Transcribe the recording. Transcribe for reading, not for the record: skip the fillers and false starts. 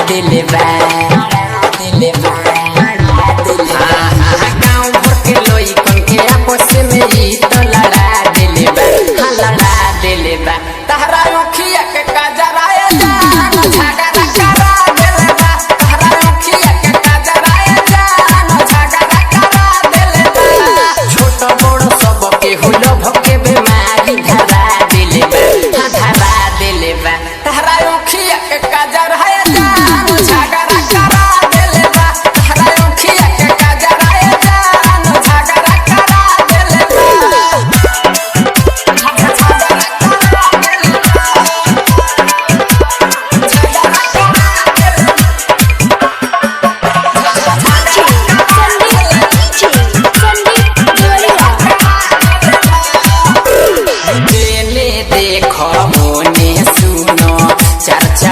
दिले बा गाँव भर के लइकन के आपस में ही तो लड़ा दिले बा लड़ा दिले बा तहरा अखिया के काजराए जान झगड़ा करा दिले बा तहरा अखिया के काजराए जान झगड़ा करा दिले बा छोट बड़ सब के हुल भके बीमारी धरा दिले बा धरा दिले बा तहरा अखिया के काजराए जान झगड़ा करा दिले बा तहरा अखिया के काजराए जान झगड़ा करा दिले बा देने देखो मोने सुनो चर्चा